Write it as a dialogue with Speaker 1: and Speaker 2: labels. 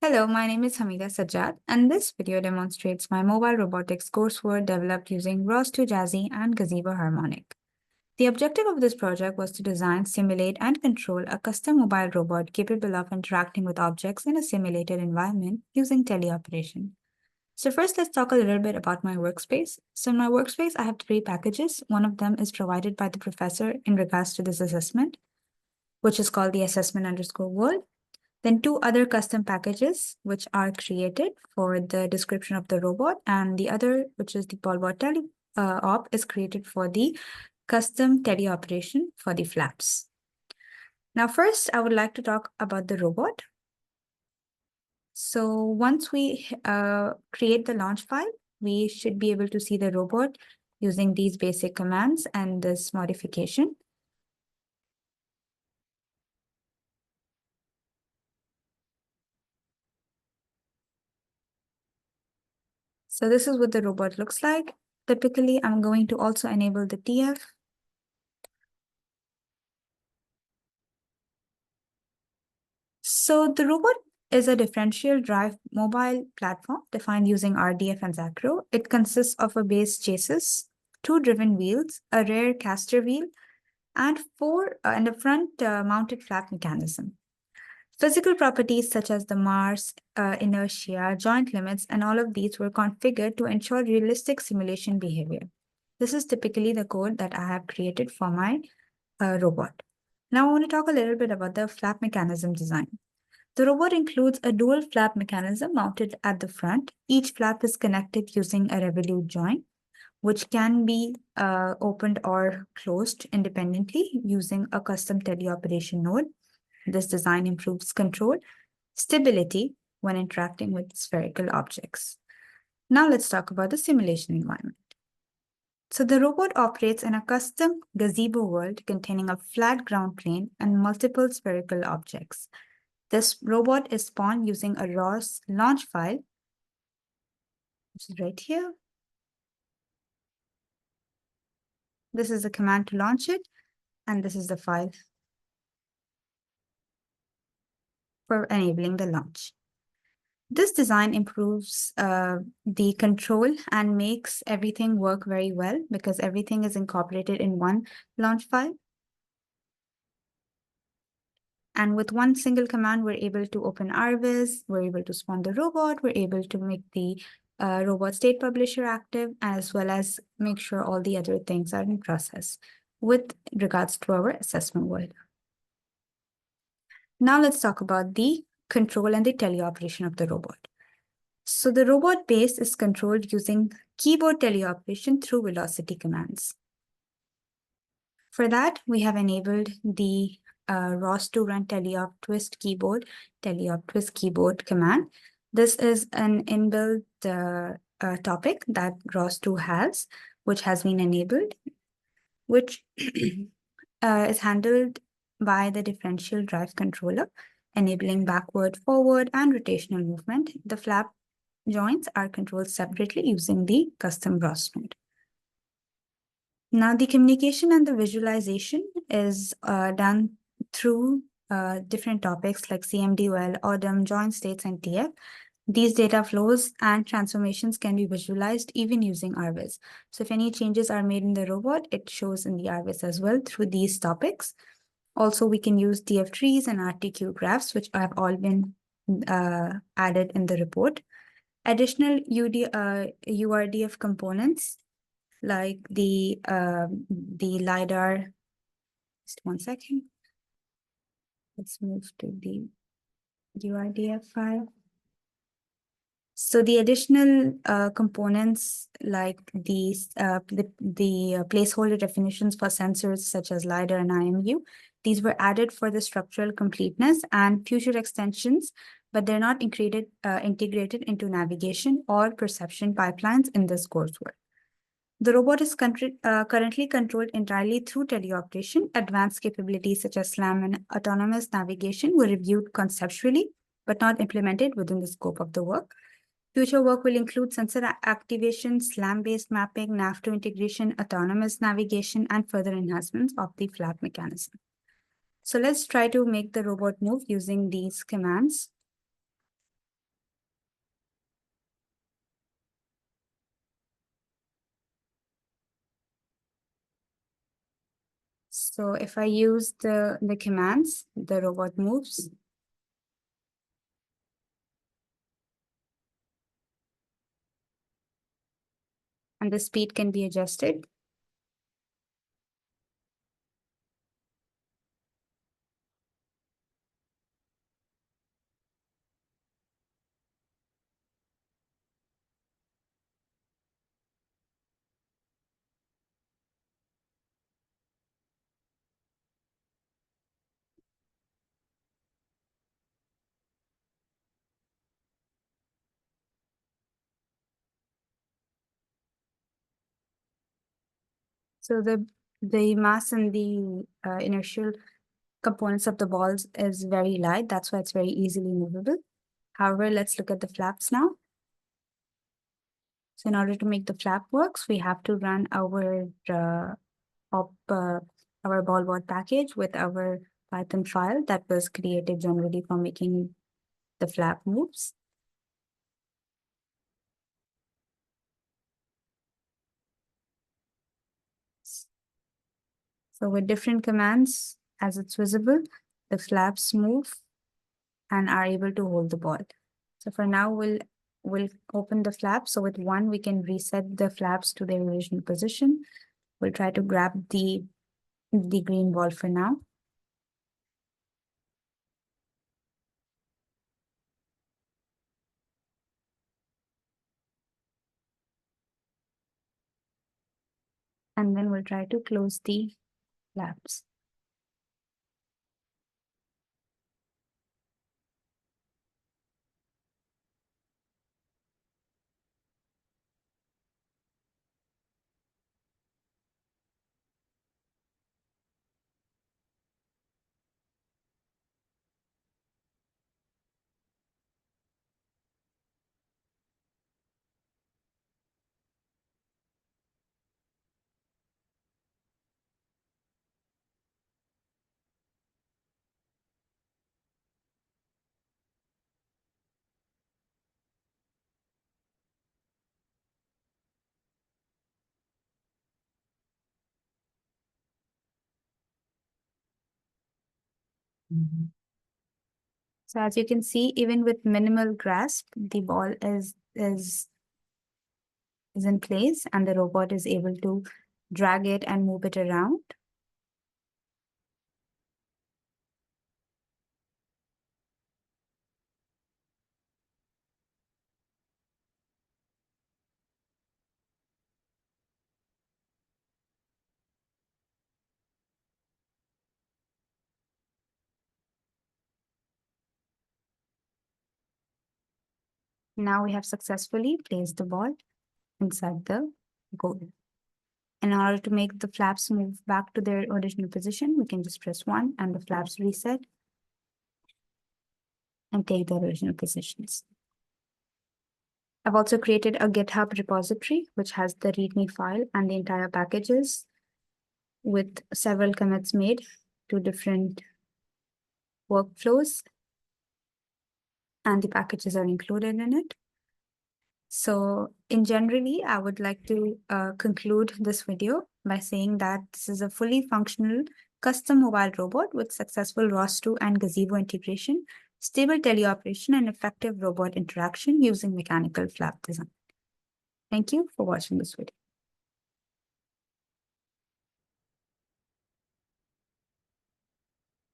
Speaker 1: Hello, my name is Hamida Sajjad, and this video demonstrates my mobile robotics coursework developed using ROS2 Jazzy and Gazebo Harmonic. The objective of this project was to design, simulate, and control a custom mobile robot capable of interacting with objects in a simulated environment using teleoperation. So first, let's talk a little bit about my workspace. So in my workspace, I have three packages. One of them is provided by the professor in regards to this assessment, which is called the assessment_world. Then two other custom packages, which are created for the description of the robot, and the other, which is the Polbot op, is created for the custom teleoperation for the flaps. Now, first, I would like to talk about the robot. So once we create the launch file, we should be able to see the robot using these basic commands and this modification. So this is what the robot looks like. Typically, I'm going to also enable the TF. So the robot is a differential drive mobile platform defined using RDF and Zacro. It consists of a base chassis, two driven wheels, a rear caster wheel, and a front mounted flap mechanism. Physical properties such as the Mars, inertia, joint limits, and all of these were configured to ensure realistic simulation behavior. This is typically the code that I have created for my robot. Now I want to talk a little bit about the flap mechanism design. The robot includes a dual flap mechanism mounted at the front. Each flap is connected using a revolute joint, which can be opened or closed independently using a custom teleoperation node. This design improves control, stability when interacting with spherical objects. Now let's talk about the simulation environment. So the robot operates in a custom gazebo world containing a flat ground plane and multiple spherical objects. This robot is spawned using a ROS launch file, which is right here. This is the command to launch it, and this is the file for enabling the launch. This design improves the control and makes everything work very well because everything is incorporated in one launch file. And with one single command, we're able to open RViz, we're able to spawn the robot, we're able to make the robot state publisher active, as well as make sure all the other things are in process with regards to our assessment world. Now let's talk about the control and the teleoperation of the robot. So the robot base is controlled using keyboard teleoperation through velocity commands. For that, we have enabled the ROS2 run teleop twist keyboard command. This is an inbuilt topic that ROS2 has, which has been enabled, which is handled by the differential drive controller, enabling backward, forward, and rotational movement. The flap joints are controlled separately using the custom ROS node. Now, the communication and the visualization is done through different topics like CMDOL, ODM, joint states, and TF. These data flows and transformations can be visualized even using RViz. So if any changes are made in the robot, it shows in the RViz as well through these topics. Also, we can use DF trees and RTQ graphs, which have all been added in the report. Additional URDF components like the LiDAR. Just one second. Let's move to the URDF file. So the additional components like the placeholder definitions for sensors such as LiDAR and IMU, these were added for the structural completeness and future extensions, but they're not integrated into navigation or perception pipelines in this coursework. The robot is currently controlled entirely through teleoperation. Advanced capabilities such as SLAM and autonomous navigation were reviewed conceptually, but not implemented within the scope of the work. Future work will include sensor activation, SLAM-based mapping, NAV2 integration, autonomous navigation, and further enhancements of the flap mechanism. So let's try to make the robot move using these commands. So if I use the commands, the robot moves. And the speed can be adjusted. So the mass and the inertial components of the balls is very light. That's why it's very easily movable. However, let's look at the flaps now. So in order to make the flap works, we have to run our ball board package with our Python file that was created generally for making the flap moves. So with different commands, as it's visible, the flaps move and are able to hold the ball. So for now, we'll open the flaps. So with one, we can reset the flaps to their original position. We'll try to grab the green ball for now. And then we'll try to close the flaps. So as you can see, even with minimal grasp, the ball is in place and the robot is able to drag it and move it around. Now we have successfully placed the ball inside the goal. In order to make the flaps move back to their original position, we can just press 1 and the flaps reset and take their original positions. I've also created a GitHub repository, which has the README file and the entire packages with several commits made to different workflows, and the packages are included in it. So in generally, I would like to conclude this video by saying that this is a fully functional custom mobile robot with successful ROS2 and Gazebo integration, stable teleoperation, and effective robot interaction using mechanical flap design. Thank you for watching this video.